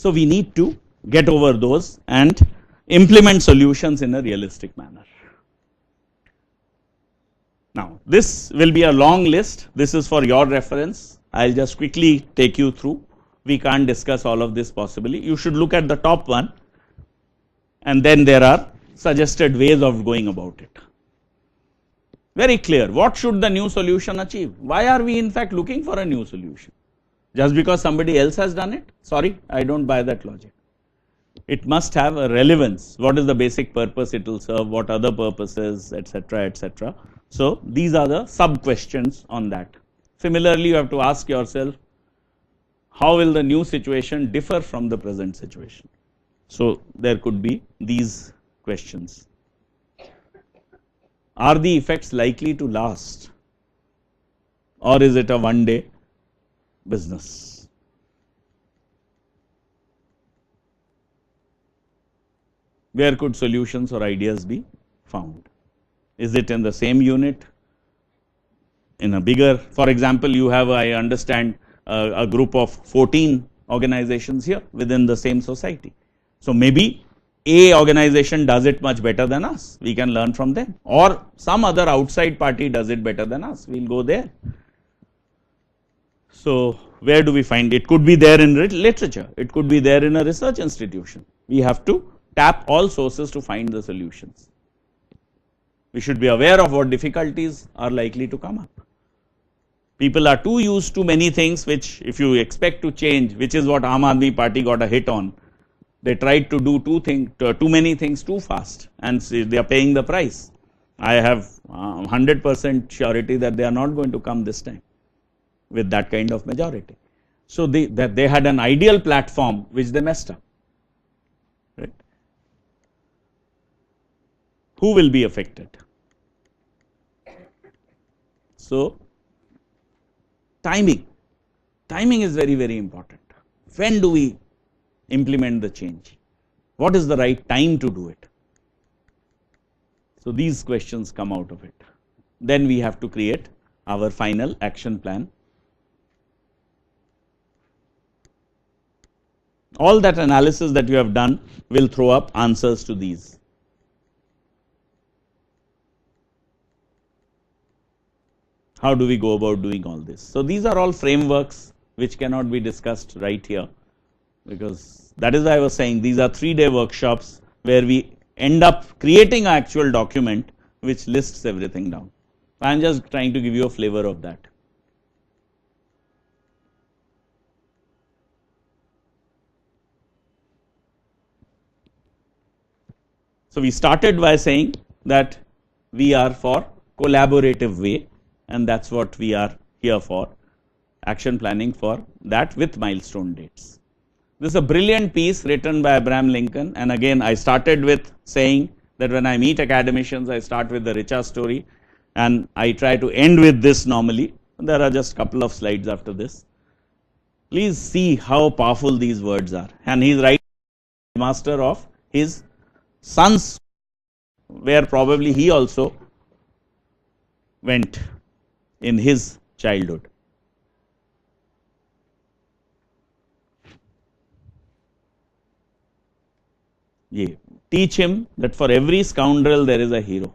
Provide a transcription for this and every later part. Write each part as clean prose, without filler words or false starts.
So we need to get over those and implement solutions in a realistic manner. Now, this will be a long list. This is for your reference. I'll just quickly take you through. We can't discuss all of this possibly. You should look at the top one, and then there are suggested ways of going about it. Very clear. What should the new solution achieve? Why are we in fact looking for a new solution? Just because somebody else has done it? Sorry, I don't buy that logic. It must have a relevance. What is the basic purpose it will serve? What other purposes, etc., etc. So these are the sub questions on that. Similarly, you have to ask yourself, how will the new situation differ from the present situation? So there could be these questions. Are the effects likely to last, or is it a one-day business? Where could solutions or ideas be found? Is it in the same unit? In a bigger, for example, you have, I understand, a group of 14 organizations here within the same society. So maybe a organization does it much better than us, we can learn from them, or some other outside party does it better than us, we will go there. So where do we find it? Could be there in literature, it could be there in a research institution. We have to tap all sources to find the solutions. We should be aware of what difficulties are likely to come up. People are too used to many things which, if you expect to change, which is what Aam Aadmi Party got a hit on. They tried to do too many things too fast, and they are paying the price. I have 100% surety that they are not going to come this time with that kind of majority. So they had an ideal platform which they messed up. Right? Who will be affected? So timing is very, very important. When do we implement the change? What is the right time to do it? So these questions come out of it. Then we have to create our final action plan. All that analysis that you have done will throw up answers to these. How do we go about doing all this? So these are all frameworks which cannot be discussed right here, because that is why I was saying these are 3-day workshops where we end up creating an actual document which lists everything down. I am just trying to give you a flavor of that. So we started by saying that we are for collaborative way, and that's what we are here for, action planning for that with milestone dates. This is a brilliant piece written by Abraham Lincoln, and again I started with saying that when I meet academicians I start with the Richa story, and I try to end with this normally. There are just a couple of slides after this. Please see how powerful these words are, and he is writing master of his son's, where probably he also went in his childhood. Yeah. Teach him that for every scoundrel there is a hero,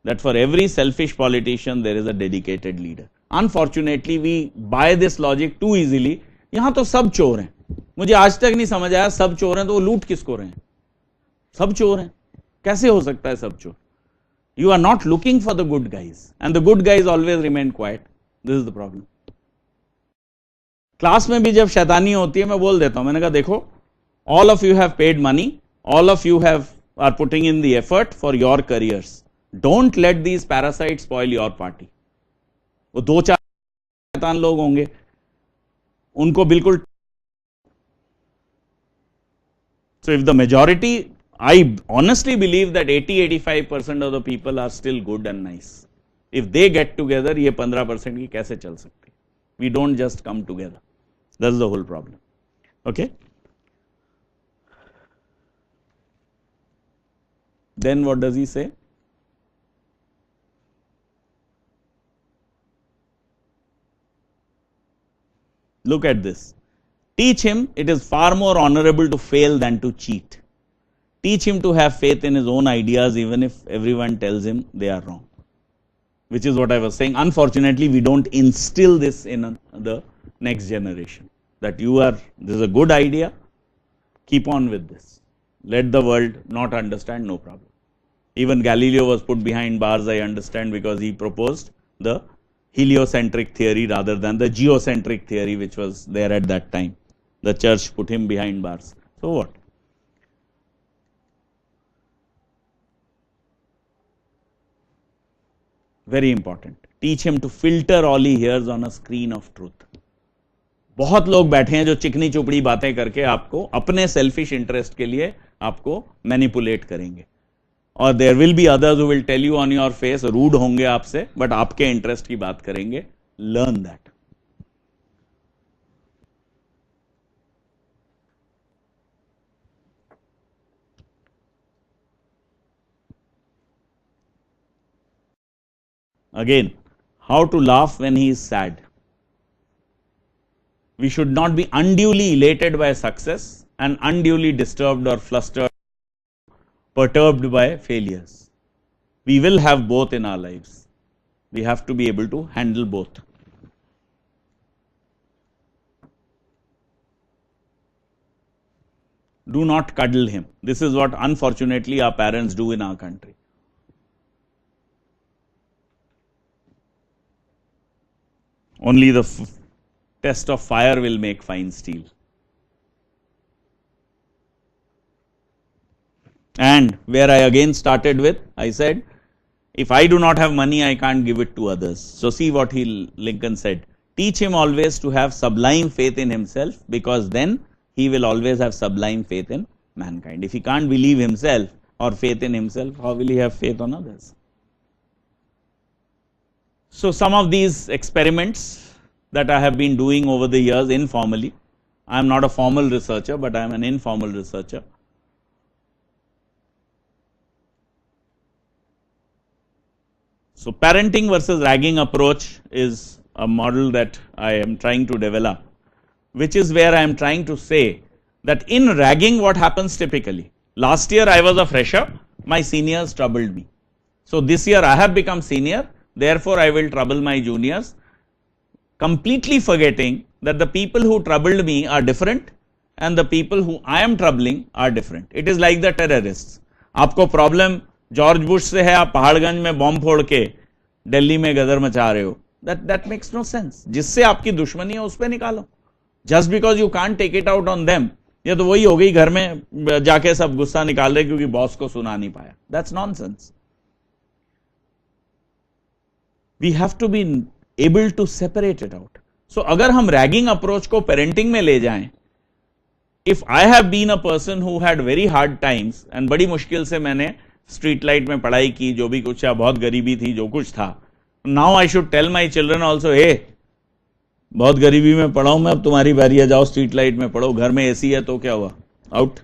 that for every selfish politician there is a dedicated leader. Unfortunately we buy this logic too easily. यहाँ तो सब चोर हैं, मुझे आज तक नहीं समझ आया सब चोर हैं तो वो लूट किसको रहे हैं? सब चोर हैं, कैसे हो सकता है सब चोर? You are not looking for the good guys, and the good guys always remain quiet. This is the problem. Class में भी जब शैतानी होती है मैं बोल देता हूं, मैंने कहा देखो, all of you have paid money, all of you are putting in the effort for your careers. Don't let these parasites spoil your party. वो 2-4 शैतान लोग होंगे, उनको बिल्कुल. So if the majority, I honestly believe that 80-85% of the people are still good and nice. If they get together, ये 15% की कैसे चल सकती? We don't just come together. That's the whole problem. Okay. Then what does he say? Look at this. Teach him it is far more honorable to fail than to cheat. Teach him to have faith in his own ideas even if everyone tells him they are wrong. Which is what I was saying. Unfortunately, we don't instill this in the next generation. That this is a good idea, keep on with this. Let the world not understand, no problem. Even Galileo was put behind bars, I understand, because he proposed the heliocentric theory rather than the geocentric theory which was there at that time. The church put him behind bars. So what? Very important. Teach him to filter all he hears on a screen of truth. बहुत लोग बैठे हैं जो चिकनी चुपड़ी बातें करके आपको अपने सेल्फिश इंटरेस्ट के लिए आपको मैनिपुलेट करेंगे, और there will be others who will tell you on your face, rude होंगे आपसे बट आपके इंटरेस्ट की बात करेंगे. Learn that. Again, how to laugh when he is sad. We should not be unduly elated by success and unduly disturbed or flustered, perturbed by failures. We will have both in our lives. We have to be able to handle both. Do not cuddle him. This is what unfortunately our parents do in our country. Only the test of fire will make fine steel. And where I again started with, I said, if I do not have money, I can't give it to others. So see what Lincoln said. Teach him always to have sublime faith in himself, because then he will always have sublime faith in mankind. If he can't believe himself or faith in himself, how will he have faith on others? So some of these experiments that I have been doing over the years informally, I am not a formal researcher, but I am an informal researcher. So parenting versus ragging approach is a model that I am trying to develop, which is where I am trying to say that in ragging what happens typically. Last year I was a fresher, my seniors troubled me. So this year I have become senior, therefore I will trouble my juniors, completely forgetting that the people who troubled me are different and the people who I am troubling are different. It is like the terrorists. आपको problem George Bush से है, आप पहाड़गंज में bomb फोड़ के दिल्ली में गदर मचा रहे हो, that makes no sense. जिससे आपकी दुश्मनी है उस पर निकालो. Just because you can't take it out on them, ये तो वही हो गई, घर में जाके सब गुस्सा निकाल रहे क्योंकि बॉस को सुना नहीं पाया. That's nonsense. We have to be able to separate it out. So अगर हम रैगिंग अप्रोच को पेरेंटिंग में ले जाएं, if I have been a person who had very hard times and बड़ी मुश्किल से मैंने स्ट्रीट लाइट में पढ़ाई की, जो भी कुछ, या बहुत गरीबी थी, जो कुछ था, now I should tell my children also, बहुत गरीबी में पढ़ाऊं मैं, अब तुम्हारी बारी है, जाओ स्ट्रीट लाइट में पढ़ो, घर में एसी है तो क्या हुआ, out.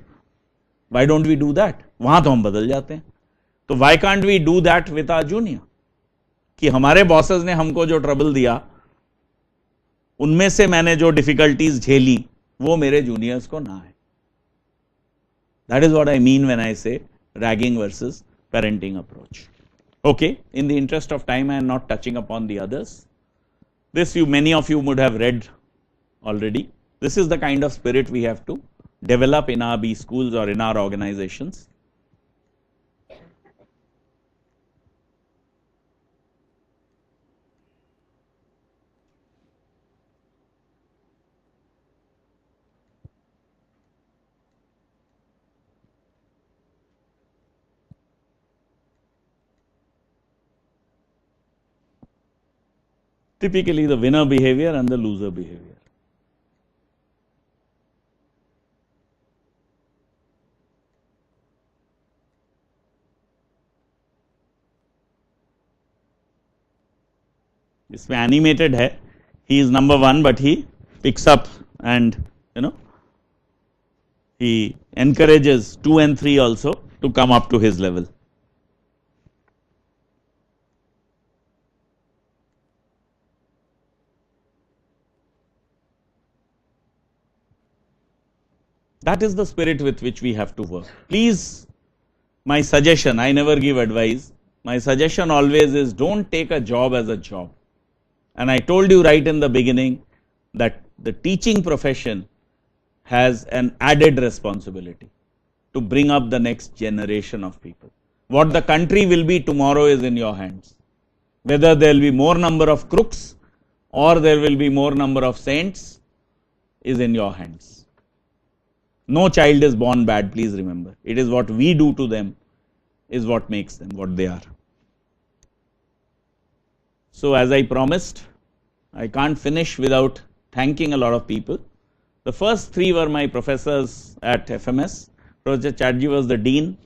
Why don't we do that? वहां तो हम बदल जाते हैं. तो why can't we do that with our junior, कि हमारे बॉसेस ने हमको जो ट्रबल दिया उनमें से मैंने जो डिफिकल्टीज झेली वो मेरे जूनियर्स को ना है. That is what I mean when I से ragging versus parenting approach. Okay, in the interest of time I am not touching upon the others. This many of you would have read already. This is the kind of spirit we have to develop in our B schools or in our organizations. Typically the winner behavior and the loser behavior. इसमें animated है, he is number one but he picks up and he encourages 2 and 3 also to come up to his level. That is the spirit with which we have to work. Please, my suggestion, I never give advice. My suggestion always is don't take a job as a job. And I told you right in the beginning that the teaching profession has an added responsibility to bring up the next generation of people. What the country will be tomorrow is in your hands. Whether there will be more number of crooks or there will be more number of saints is in your hands. No child is born bad, please remember. It is what we do to them is what makes them what they are. So as I promised, I can't finish without thanking a lot of people. The first three were my professors at FMS. Professor Chaudhari was the dean.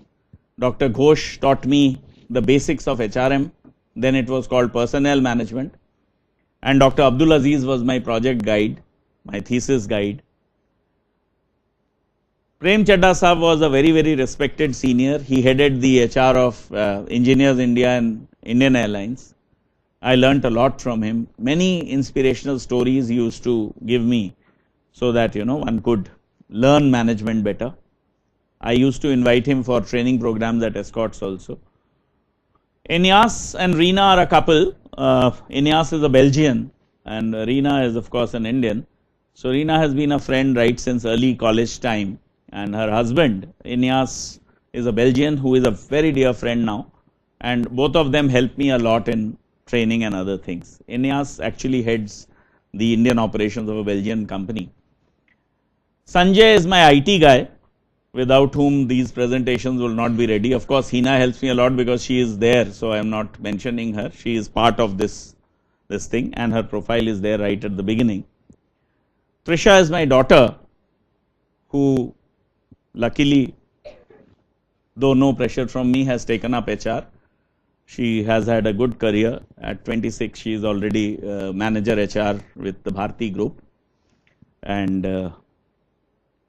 Dr. Ghosh taught me the basics of HRM. Then it was called personnel management. And Dr. Abdul Aziz was my project guide, my thesis guide. Prem Chadha Sahab was a very, very respected senior. He headed the HR of Engineers India and Indian Airlines. I learnt a lot from him. Many inspirational stories he used to give me so that, one could learn management better. I used to invite him for training programs at Escorts also. Inyas and Reena are a couple. Inyas is a Belgian and Reena is of course an Indian. So Reena has been a friend right since early college time, and her husband Inyas is a Belgian who is a very dear friend now, and both of them help me a lot in training and other things. Inyas actually heads the Indian operations of a Belgian company. Sanjay is my IT guy, without whom these presentations will not be ready. Of course, Hina helps me a lot because she is there, so I am not mentioning her. She is part of this thing, and her profile is there right at the beginning. Trisha is my daughter, who luckily, though no pressure from me, has taken up HR. She has had a good career. At 26, she is already manager HR with the Bharti Group, and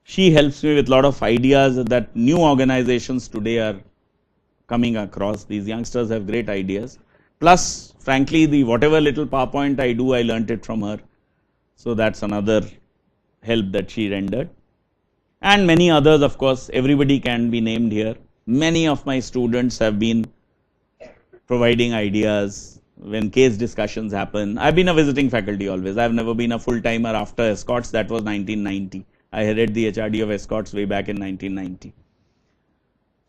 she helps me with a lot of ideas that new organizations today are coming across. These youngsters have great ideas. Plus, frankly, whatever little PowerPoint I do, I learnt it from her. So that's another help that she rendered. And many others, of course, everybody can be named here. Many of my students have been providing ideas when case discussions happen. I've been a visiting faculty always. I've never been a full-timer after Escorts. That was 1990. I headed the HRD of Escorts way back in 1990.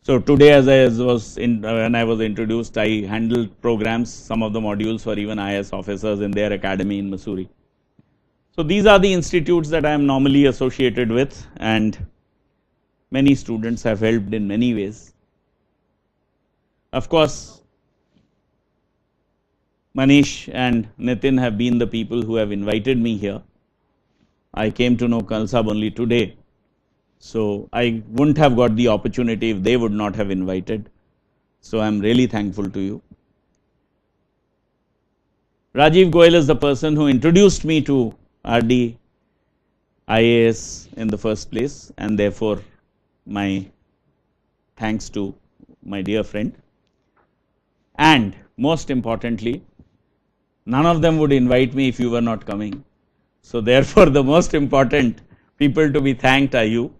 So today, when I was introduced, I handled programs, some of the modules for even IS officers in their academy in Missouri. So these are the institutes that I am normally associated with, and many students have helped in many ways. Of course, Manish and Nitin have been the people who have invited me here. I came to know Kalsab only today, so I wouldn't have got the opportunity if they would not have invited. So I am really thankful to you. Rajiv Goyal is the person who introduced me to RD IAS in the first place, and therefore my thanks to my dear friend. And most importantly, none of them would invite me if you were not coming. So therefore, the most important people to be thanked are you.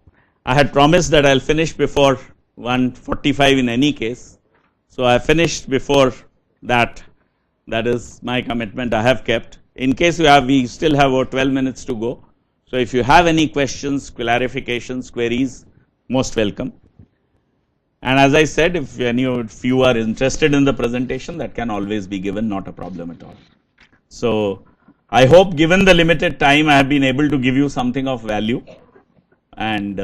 I had promised that I'll finish before 1:45 in any case. So I finished before that. That is my commitment I have kept. In case we still have about 12 minutes to go. So if you have any questions, clarifications, queries, most welcome. And as I said, if any of you are interested in the presentation, that can always be given, not a problem at all. So I hope, given the limited time, I have been able to give you something of value, and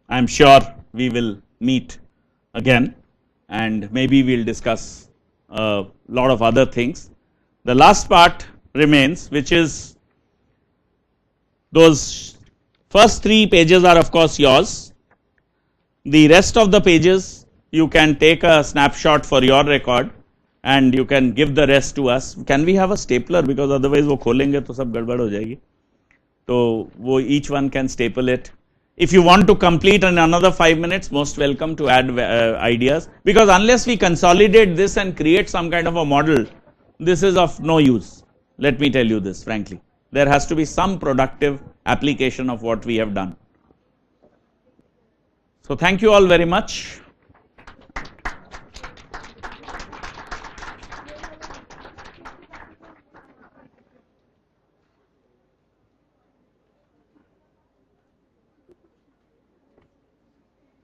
I'm sure we will meet again, and maybe we'll discuss a lot of other things. The last part remains, which is those first 3 pages are of course yours. The rest of the pages you can take a snapshot for your record, and you can give the rest to us. Can we have a stapler, because otherwise वो खोलेंगे तो सब गड़बड़ हो जाएगी. तो वो each one can staple it. If you want to complete in another 5 minutes, most welcome to add ideas, because unless we consolidate this and create some kind of a model, this is of no use. Let me tell you this frankly. There has to be some productive application of what we have done. So thank you all very much.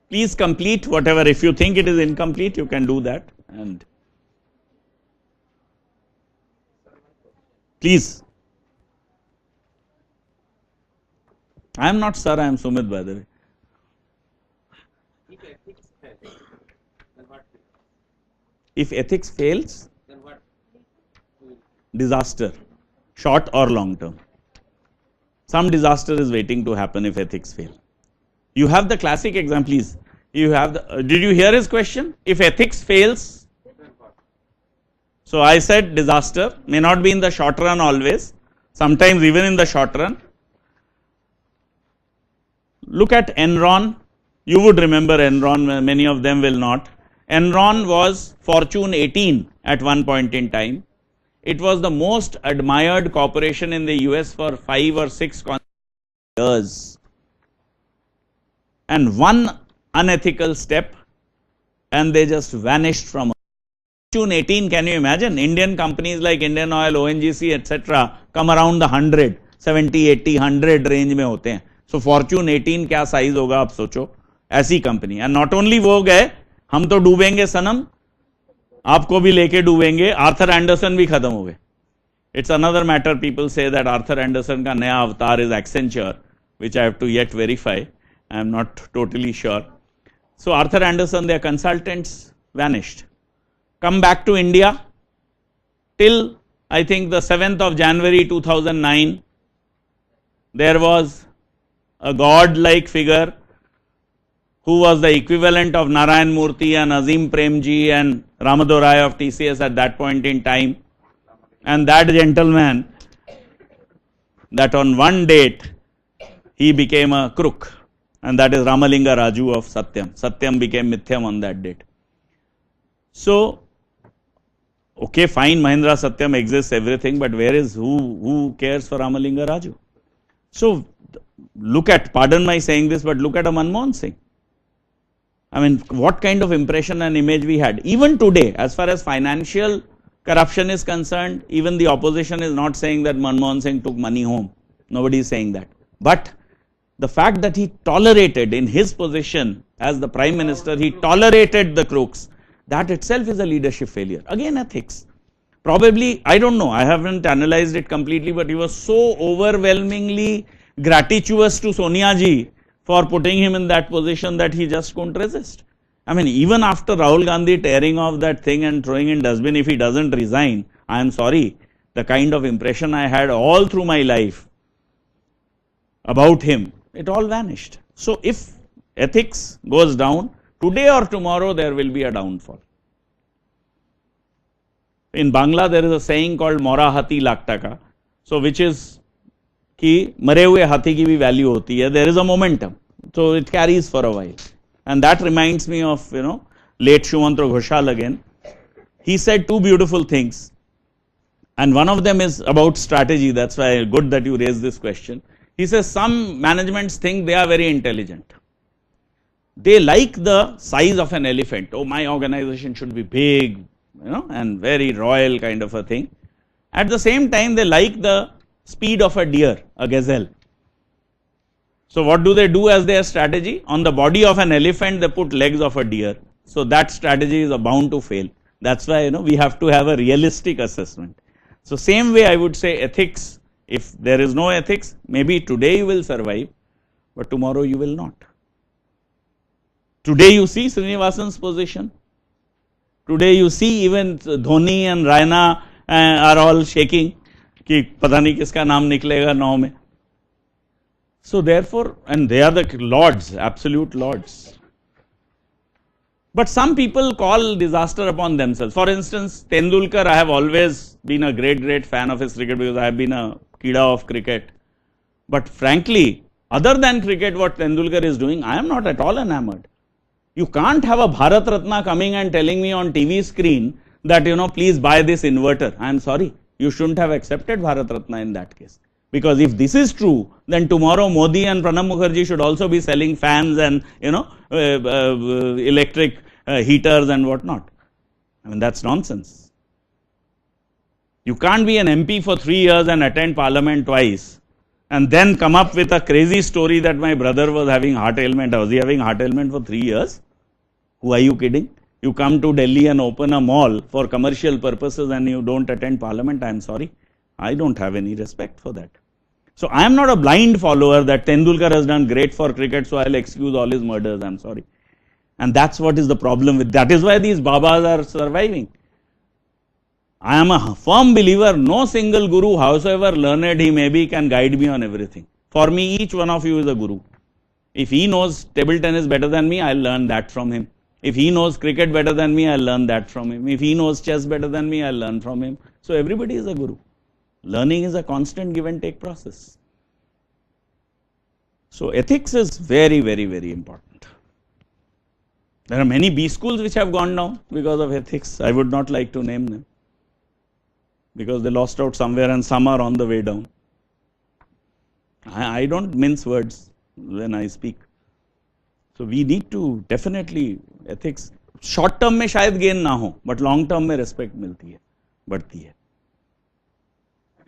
Please complete whatever. If you think it is incomplete, you can do that. And please. I am not sir, I am Sumit, by the way. If ethics fails, then what? Disaster, short or long term. Some disaster is waiting to happen if ethics fail. You have the classic example, please. You have the, did you hear his question? If ethics fails, so I said disaster, may not be in the short run always, sometimes even in the short run. Look at Enron. You would remember Enron, many of them will not. Enron was Fortune 18 at one point in time. It was the most admired corporation in the US for 5 or 6 years. And one unethical step and they just vanished from Fortune 18. Can you imagine? Indian companies like Indian Oil, ONGC, etc. come around the 100, 70, 80, 100 range में होते हैं. So Fortune 18 क्या size होगा आप सोचो, ऐसी company. And not only वो गए, हम तो डूबेंगे सनम, आपको भी लेके डूबेंगे. आर्थर एंडरसन भी खत्म हो गए. It's another matter. People say that Arthur Anderson का नया अवतार is Accenture, which I have to yet verify. I am not totally sure. So Arthur Anderson, their consultants vanished. Come back to India till I think the 7th of January 2009. There was a god-like figure who was the equivalent of Narayan Murthy and Azim Premji and Ramadorai of TCS at that point in time. And that gentleman, that on one date he became a crook, and that is Ramalinga Raju of Satyam. Satyam became Mithyam on that date. So, okay, fine, Mahindra Satyam exists, everything, but where is who cares for Ramalinga Raju? So, look at, pardon my saying this, but look at a Manmohan Singh. I mean, what kind of impression and image we had. Even today, as far as financial corruption is concerned, even the opposition is not saying that Manmohan Singh took money home. Nobody is saying that. But the fact that he tolerated, in his position as the Prime Minister, he tolerated the crooks, that itself is a leadership failure. Again, ethics. Probably, I don't know, I haven't analyzed it completely, but he was so overwhelmingly gratuitous to Sonia ji for putting him in that position that he just couldn't resist. I mean, even after Rahul Gandhi tearing off that thing and throwing in dustbin, if he doesn't resign, I am sorry, the kind of impression I had all through my life about him, it all vanished. So if ethics goes down, today or tomorrow there will be a downfall. In Bangla there is a saying called Mora Hati Laktaka, so which is कि मरे हुए हाथी की भी value होती है. There is a momentum, so it carries for a while. And that reminds me of, you know, late Shumantro Ghoshal again. He said two beautiful things, and one of them is about strategy. That's why good that you raised this question. He says some managements think they are very intelligent. They like the size of an elephant. Oh, my organization should be big, you know, and very royal kind of a thing. At the same time, they like the speed of a deer, a gazelle. So what do they do as their strategy? On the body of an elephant, they put legs of a deer. So that strategy is bound to fail. That's why, you know, we have to have a realistic assessment. So same way I would say ethics, if there is no ethics, maybe today you will survive, but tomorrow you will not. Today you see Srinivasan's position. Today you see even Dhoni and Raina are all shaking. कि पता नहीं किसका नाम निकलेगा 9 में. So therefore, and they are the lords, absolute lords. But some people call disaster upon themselves. For instance, Tendulkar, I have always been a great fan of his cricket because I have been a kida of cricket. But frankly, other than cricket, what Tendulkar is doing, I am not at all enamored. You can't have a Bharat Ratna coming and telling me on TV screen that, you know, please buy this inverter. I am sorry. You shouldn't have accepted Bharat Ratna in that case. Because if this is true, then tomorrow Modi and Pranab Mukherjee should also be selling fans and electric heaters and whatnot. I mean, that's nonsense. You can't be an MP for 3 years and attend parliament twice and then come up with a crazy story that my brother was having heart ailment. Was he having heart ailment for 3 years? Who are you kidding? You come to Delhi and open a mall for commercial purposes and you don't attend parliament. I am sorry. I don't have any respect for that. So I am not a blind follower that Tendulkar has done great for cricket, so I'll excuse all his murders. I'm sorry. And that's what is the problem with that. Is why these Babas are surviving. I am a firm believer, no single guru, howsoever learned he may be, can guide me on everything. For me, each one of you is a guru. If he knows table tennis better than me, I'll learn that from him. If he knows cricket better than me, I'll learn that from him. If he knows chess better than me, I'll learn from him. So everybody is a guru. Learning is a constant give and take process. So ethics is very, very, very important. There are many B schools which have gone down because of ethics. I would not like to name them, because they lost out somewhere and some are on the way down. I don't mince words when I speak. So we need to definitely ethics. Short term में शायद gain ना हो, but long term में respect मिलती है, बढ़ती है.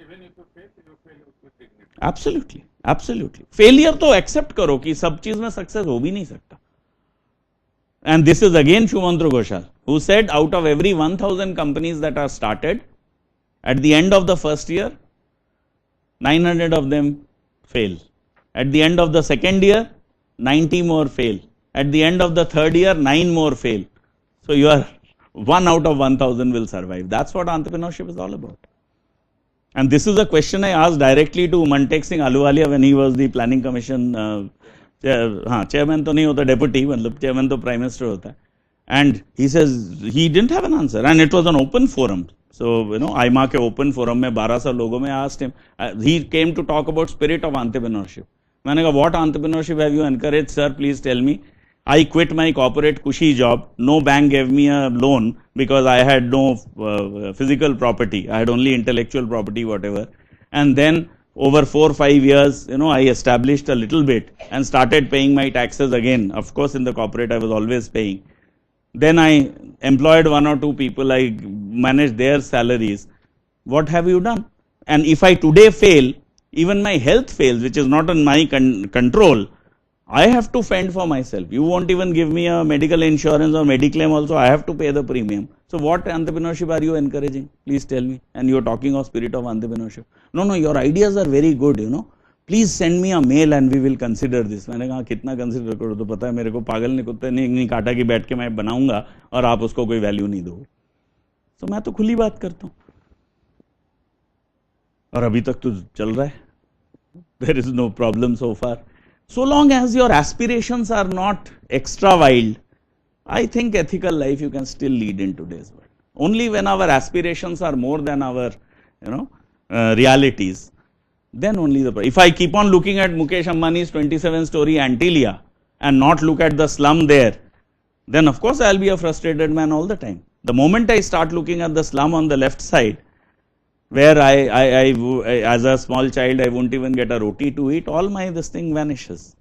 Even if you fail with dignity. Absolutely, absolutely. Failure तो accept करो कि सब चीज में success हो भी नहीं सकता. And this is again Shumantru Ghoshal, who said out of every 1,000 companies that are started, at the end of the first year, 900 of them fail. At the end of the second year, 90 more fail. At the end of the third year, 9 more fail. So you are 1 out of 1,000 will survive. That's what entrepreneurship is all about. And this is a question I asked directly to Mantek Singh Ahluwalia when he was the planning commission chairman तो नहीं होता, deputy, मतलब chairman तो prime minister होता है. And he says he didn't have an answer, and it was an open forum. So IMA के open forum में 1200 लोगों में asked him. He came to talk about spirit of entrepreneurship. मैंने कहा what entrepreneurship have you encouraged, sir? Please tell me. I quit my corporate cushy job. No bank gave me a loan because I had no physical property. I had only intellectual property, whatever. And then over 4 or 5 years, I established a little bit and started paying my taxes again. Of course, in the corporate, I was always paying. Then I employed 1 or 2 people. I managed their salaries. What have you done? And if I today fail, even my health fails, which is not in my control, I have to fend for myself. You won't even give me a medical insurance or mediclaim also. I have to pay the premium. So what entrepreneurship are you encouraging? Please tell me. And you're talking of spirit of entrepreneurship. No, your ideas are very good, Please send me a mail and we will consider this. मैंने कहा कितना consider करो, तो पता है मेरे को पागल ने कुत्ते नहीं काटा कि बैठ के मैं बनाऊंगा और आप उसको कोई वैल्यू नहीं दो. तो मैं तो खुली बात करता हूँ और अभी तक तो चल रहा है. There is no problem so far. So long as your aspirations are not extra wild, I think ethical life you can still lead in today's world. Only when our aspirations are more than our, realities, then only the. If I keep on looking at Mukesh Ambani's 27-story Antilia and not look at the slum there, then of course I'll be a frustrated man all the time. The moment I start looking at the slum on the left side, where I as a small child, I won't even get a roti to eat, all this thing vanishes.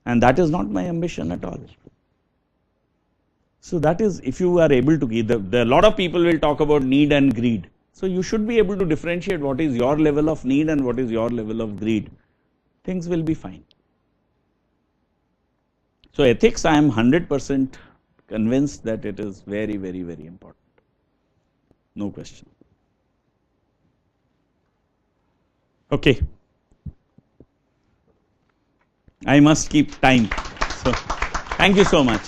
And that is not my ambition at all. So that is, if you are able to give, a lot of people will talk about need and greed. So you should be able to differentiate what is your level of need and what is your level of greed. Things will be fine. So ethics, I am 100% convinced that it is very, very, very important. No question. Okay. I must keep time. So thank you so much.